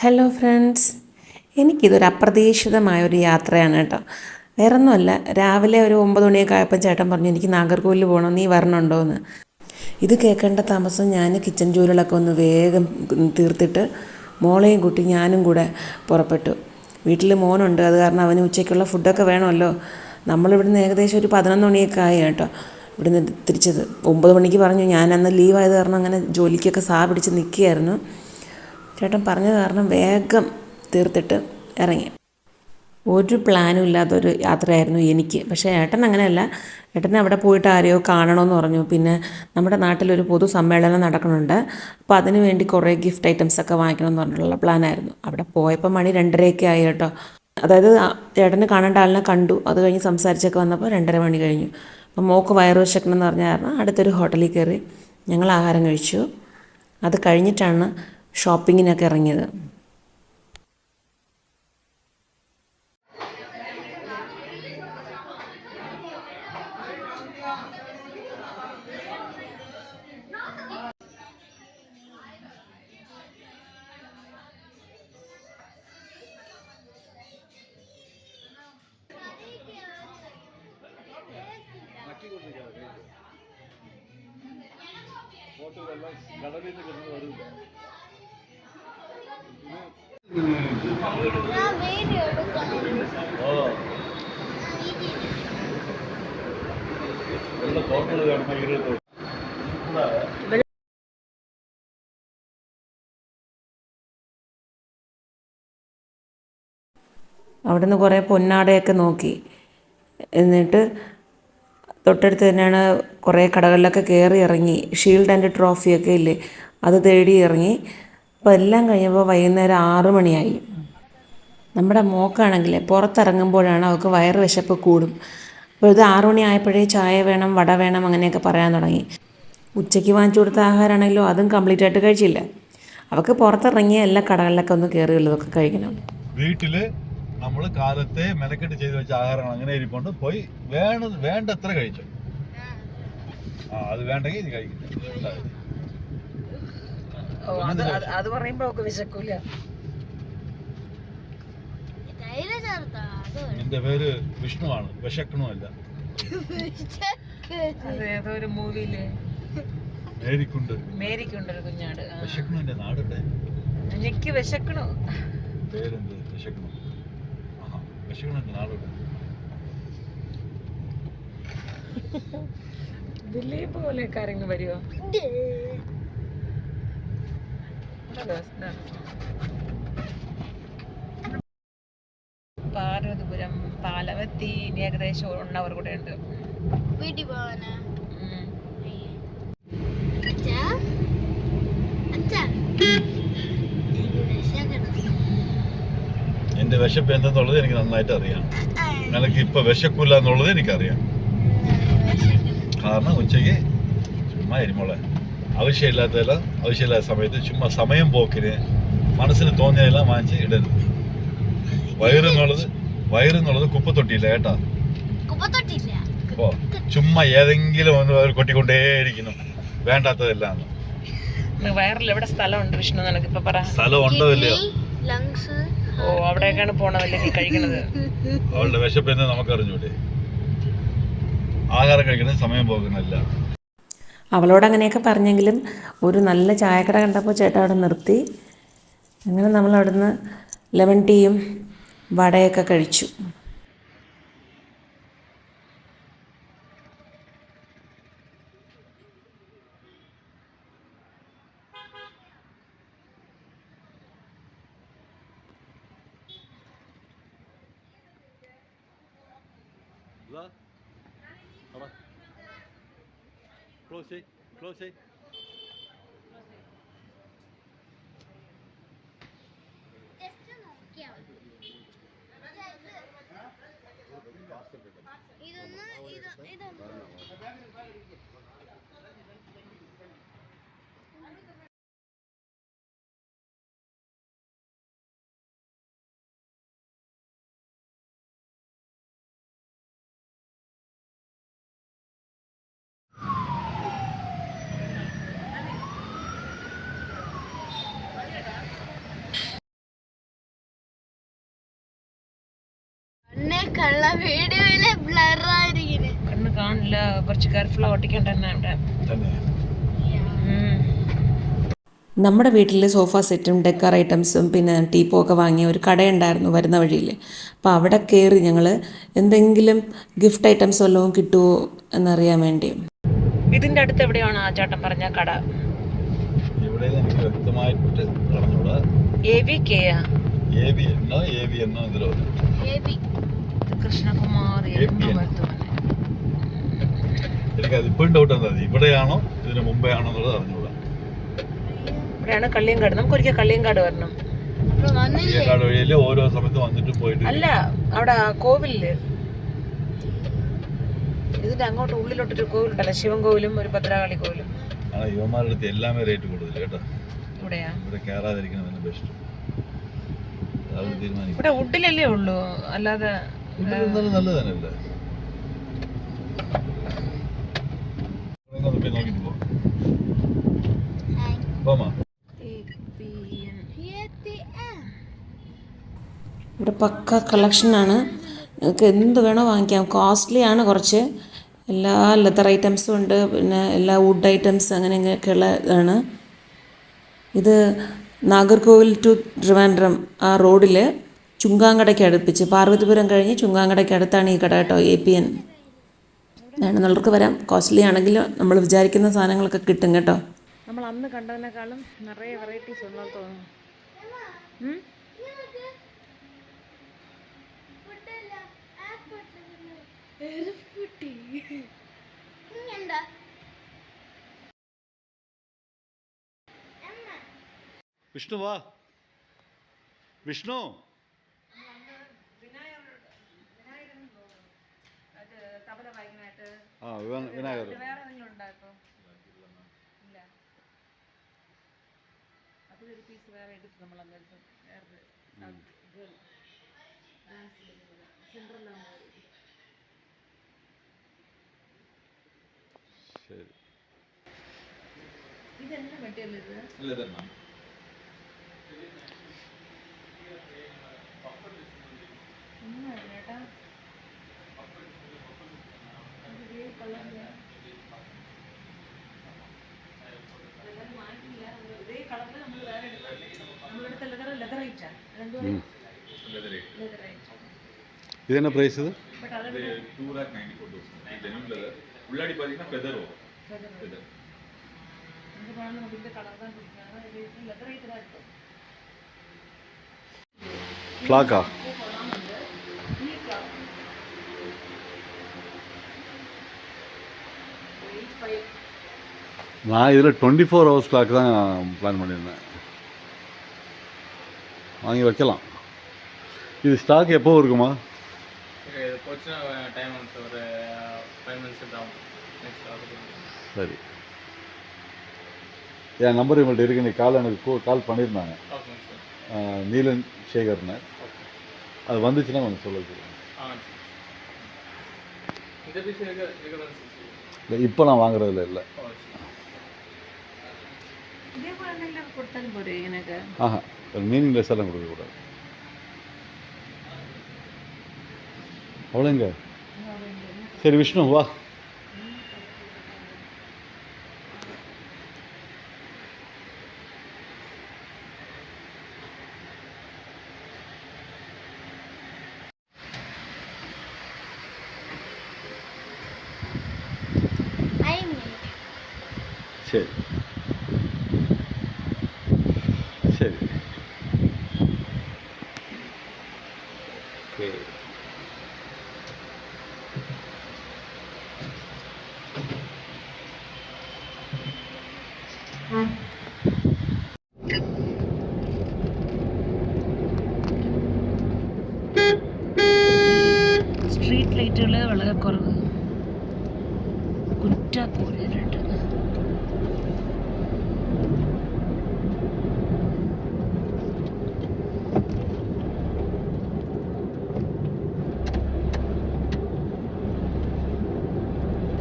Hello friends, എനിക്കിതൊരു അപ്രതീക്ഷിതമായൊരു യാത്രയാണ് കേട്ടോ. വേറൊന്നുമല്ല, രാവിലെ ഒരു 9 മണിയൊക്കെ ആയപ്പോൾ ചേട്ടൻ പറഞ്ഞു എനിക്ക് നാഗർകോവിൽ പോകണം, നീ വരണുണ്ടോ എന്ന്. ഇത് കേൾക്കേണ്ട താമസം ഞാൻ കിച്ചൺ ജോലികളൊക്കെ ഒന്ന് വേഗം തീർത്തിട്ട് മോളെയും കൂട്ടി ഞാനും കൂടെ പുറപ്പെട്ടു. വീട്ടിൽ മോനുണ്ട്, അത് കാരണം അവന് ഉച്ചയ്ക്കുള്ള ഫുഡൊക്കെ വേണമല്ലോ. നമ്മളിവിടുന്ന് ഏകദേശം ഒരു 11 മണിയൊക്കെ ആയി കേട്ടോ ഇവിടുന്ന് തിരിച്ചത്. 9 മണിക്ക് പറഞ്ഞു, ഞാനന്ന് ലീവായത് കാരണം അങ്ങനെ ജോലിക്കൊക്കെ പിടിച്ച് നിൽക്കുകയായിരുന്നു. ചേട്ടൻ പറഞ്ഞത് കാരണം വേഗം തീർത്തിട്ട് ഇറങ്ങി. ഒരു പ്ലാനും ഇല്ലാത്തൊരു യാത്രയായിരുന്നു എനിക്ക്. പക്ഷേ ഏട്ടൻ അങ്ങനെയല്ല, ഏട്ടൻ അവിടെ പോയിട്ട് ആരെയോ കാണണമെന്ന് പറഞ്ഞു. പിന്നെ നമ്മുടെ നാട്ടിലൊരു പൊതു സമ്മേളനം നടക്കുന്നുണ്ട്, അപ്പോൾ അതിന് വേണ്ടി കുറേ ഗിഫ്റ്റ് ഐറ്റംസൊക്കെ വാങ്ങിക്കണമെന്ന് പറഞ്ഞിട്ടുള്ള പ്ലാനായിരുന്നു. അവിടെ പോയപ്പോൾ മണി 2:30 ആയി കേട്ടോ. അതായത് ചേട്ടന് കാണേണ്ട ആളിനെ കണ്ടു, അത് കഴിഞ്ഞ് സംസാരിച്ചൊക്കെ വന്നപ്പോൾ 2:30 മണി കഴിഞ്ഞു. അപ്പോൾ മോൾക്ക് വയറ് വിശക്കണമെന്ന് പറഞ്ഞ കാരണം അടുത്തൊരു ഹോട്ടലിൽ കയറി ഞങ്ങൾ ആഹാരം കഴിച്ചു. അത് കഴിഞ്ഞിട്ടാണ് ഷോപ്പിങ്ങിനൊക്കെ ഇറങ്ങിയത്. അവിടുന്ന് കുറേ പൊന്നാടയൊക്കെ നോക്കി. എന്നിട്ട് തൊട്ടടുത്ത് തന്നെയാണ് കുറേ കടകളിലൊക്കെ കയറി ഇറങ്ങി. ഷീൽഡ് ആൻഡ് ട്രോഫിയൊക്കെ ഇല്ലേ, അത് തേടി ഇറങ്ങി. അപ്പോൾ എല്ലാം കഴിഞ്ഞപ്പോൾ വൈകുന്നേരം 6 മണിയായി. നമ്മുടെ മോക്കാണെങ്കിൽ പുറത്തിറങ്ങുമ്പോഴാണ് അവൾക്ക് വയറ് വിശപ്പ് കൂടും. അപ്പോൾ ഇത് 6 മണി ആയപ്പോഴേ ചായ വേണം, വട വേണം, അങ്ങനെയൊക്കെ പറയാൻ തുടങ്ങി. ഉച്ചയ്ക്ക് വാങ്ങിച്ചു കൊടുത്ത ആഹാരമാണെങ്കിലും അതും കംപ്ലീറ്റ് ആയിട്ട് കഴിച്ചില്ല. അവൾക്ക് പുറത്തിറങ്ങിയ എല്ലാ കടകളിലൊക്കെ ഒന്ന് കയറിയുള്ളതൊക്കെ കഴിക്കണം. വീട്ടിൽ നമ്മൾ കാലത്തെ മെനക്കെട്ട് ചെയ്ത് വെച്ച ആഹാരങ്ങൾ അങ്ങനെ ഇരിപ്പുണ്ട്. പോയി വേണ്ടത്ര കഴിച്ചു. അത് വേണ്ടെങ്കിൽ ഇത് കഴിക്കില്ല. അത് പറയുമ്പോ വിശക്കൂല. എന്റെ പേര് വിഷ്ണുവാണ്, വിശക്കണമല്ല. ഏതോ ഒരു മൂവിയില് മേരിക്കുണ്ടൊരു കുഞ്ഞാട്. വിശക്കണു, എന്റെ നാടെവിടെ? എനിക്ക് വിശക്കണു. പേരെന്ത്? വിശക്കണു. വിശക്കണു, എന്റെ നാടെവിടെ? ദിലീപ് പോലെ കാര്യങ്ങൾ വരുമോ? പാർവതിപുരം പാലവത്തി ഏകദേശം 1 അവർ കൂടെ ഉണ്ട്. വീട്ടിൽ പോവാനാ? എന്റെ വിശപ്പ് എന്തെന്നുള്ളത് എനിക്ക് നന്നായിട്ട് അറിയാം. നിനക്ക് ഇപ്പൊ വിശക്കൂല എന്നുള്ളത് എനിക്കറിയാം. കാരണം ഉച്ചയ്ക്ക് ചുമ്മാ എരിമോളെ ആവശ്യമില്ലാത്ത സമയത്ത് ചുമ്മാ സമയം പോക്കിന് മനസ്സിന് തോന്നിയതെല്ലാം വാങ്ങിച്ച് ഇടരുത്. വയറെന്നുള്ളത് കുപ്പത്തൊട്ടിയില്ല കേട്ടാ. ഓ ചുമ്മാ ഏതെങ്കിലും ഒന്ന് കൊട്ടിക്കൊണ്ടേയിരിക്കുന്നു വേണ്ടാത്തതെല്ലാം. വയറിൽ എവിടെ സ്ഥലമുണ്ട് വിഷ്ണു? നിനക്ക് ഇപ്പൊ പറ. സ്ഥലം ഉണ്ടോ ഇല്ലയോ? ഓ അവിടേക്കാണ് പോണതല്ലേ നീ കഴിക്കണത്? അവളുടെ വിശപ്പ് എന്ന് നമുക്ക് അറിഞ്ഞൂടെ? ആഹാരം കഴിക്കുന്നത് സമയം പോകുന്നില്ല. അവളോട് അങ്ങനെയൊക്കെ പറഞ്ഞെങ്കിലും ഒരു നല്ല ചായക്കട കണ്ടപ്പോൾ ചേട്ടാ അവിടെ നിർത്തി. അങ്ങനെ നമ്മൾ അവിടുന്ന് ലെമൺ ടീയും വടയൊക്കെ കഴിച്ചു. Close it. കള്ള വീഡിയോയിലെ ബ്ലർ ആയിരിക്കുന്നു. കണ്ണ് കാണില്ല, കുറച്ച് കെയർഫുൾ ഓട്ടിക്കണ്ട തന്നെ അവിടെ. നമ്മുടെ വീട്ടിൽ സോഫ സെറ്റും ഡെക്കർ ഐറ്റംസും പിന്നെ ടീപ്പോ ഒക്കെ വാങ്ങിയ ഒരു കടയുണ്ടായിരുന്നു വരുന്ന വഴിയിൽ. അപ്പോൾ അവിടെ കയറി ഞങ്ങൾ എന്തെങ്കിലും ഗിഫ്റ്റ് ഐറ്റംസ് വല്ലതും കിട്ടുമോ എന്നറിയാൻ വേണ്ടി. ഇതിൻ്റെ അടുത്ത് എവിടെയാണ് ആ ചേട്ടൻ പറഞ്ഞ കട? ഇവിടെ എനിക്ക് വ്യക്തമായിട്ട് പറഞ്ഞൂടാ. കൃഷ്ണകുമാർ എനിക്കത് ഇപ്പോഴും ഡൗട്ട് എന്താ, ഇവിടെയാണോ ഇതിന് മുമ്പേ ആണോ എന്നുള്ളത് അറിഞ്ഞൂടാ. ഇവിടെയാണ് കള്ളിയങ്കാട്. നമുക്കൊരിക്കൽ കള്ളിയങ്കാട് വരണം. കള്ളിയങ്കാട് വഴിയിൽ ഓരോ സമയത്ത് വന്നിട്ട് പോയിട്ട് അല്ല, അവിടെ കോവിലില് ഇതിന്റെ അങ്ങോട്ട് ഉള്ളിലോട്ടൊരു കോവിലുണ്ടല്ലോ, ശിവൻ കോവിലും ഒരു ഭദ്രകാളി കോവിലും. യുവമാരുടെ അടുത്ത് എല്ലാമേ റേറ്റ് കൂടുതൽ കേട്ടോ. ഇവിടെയാ? ഇവിടെ കയറാതിരിക്കുന്നതിന് ബെസ്റ്റ്. ഇവിടെ വുഡിലല്ലേ ഉള്ളൂ, അല്ലാതെ നല്ലത് തന്നെയല്ലേ. നോക്കിട്ട് പോമാ. ഇവിടെ പക്ക കളക്ഷനാണ്. നിങ്ങൾക്ക് എന്ത് വേണോ വാങ്ങിക്കാം. കോസ്റ്റ്ലിയാണ് കുറച്ച്. എല്ലാ ലെതർ ഐറ്റംസും ഉണ്ട്, പിന്നെ എല്ലാ വുഡ് ഐറ്റംസ് അങ്ങനെയൊക്കെയുള്ള ഇതാണ്. ഇത് നാഗർകോവിൽ ടു ട്രിവാൻഡ്രം ആ റോഡിൽ ചുങ്കാങ്കടയ്ക്ക് അടുപ്പിച്ച്, പാർവതിപുരം കഴിഞ്ഞ് ചുങ്കാങ്കടയ്ക്ക് അടുത്താണ് ഈ കട കേട്ടോ. APN വേണമെന്നുള്ളവർക്ക് വരാം. കോസ്റ്റ്ലി ആണെങ്കിലും നമ്മൾ വിചാരിക്കുന്ന സാധനങ്ങളൊക്കെ കിട്ടും കേട്ടോ. നമ്മൾ അന്ന് കണ്ടതിനേക്കാളും നിറയെ വെറൈറ്റീസ് ഉണ്ടെന്ന് തോന്നുന്നു. വിഷ്ണു വാ. വിഷ്ണു ആ വിനായകർ ശരി. ഇതെന്നാ പ്രൈസ്? ഇത് ഫ്ലാക്കാ? நான் இதில் 24 hours கிளாக் தான் பிளான் பண்ணியிருந்தேன். வாங்கி வைக்கலாம். இது ஸ்டாக் எப்போ இருக்குமா? சரி, என் நம்பர் இவங்கள்ட்ட இருக்கு. நீ எனக்கு கால் பண்ணியிருந்தாங்க, நீலன் சேகர்னு. அது வந்துச்சுன்னா கொஞ்சம் சொல்ல இல்லை. இப்போ நான் வாங்குறதுல இல்லை. ஆஹா, மீனிங்லெஸ் எல்லாம் கொடுக்கக்கூடாது. அவ்வளோங்க. சரி விஷ்ணு வா. சரி சரி. ஓகே. സ്ട്രീറ്റ് ലൈറ്റുകൾ വളരെ കുറവ്, കുറ്റാക്കൂരരുണ്ട്.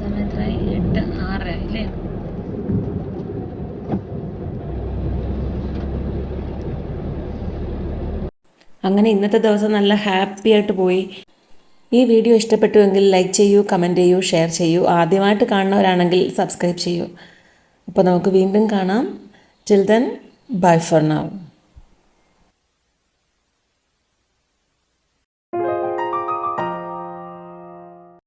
സമയത്തായി 8:06 അല്ലേ? അങ്ങനെ ഇന്നത്തെ ദിവസം നല്ല ഹാപ്പി ആയിട്ട് പോയി. ഈ വീഡിയോ ഇഷ്ടപ്പെട്ടുവെങ്കിൽ ലൈക്ക് ചെയ്യൂ, കമൻറ്റ് ചെയ്യൂ, ഷെയർ ചെയ്യൂ. ആദ്യമായിട്ട് കാണുന്നവരാണെങ്കിൽ സബ്സ്ക്രൈബ് ചെയ്യൂ. അപ്പോൾ നമുക്ക് വീണ്ടും കാണാം. Till then, bye for now.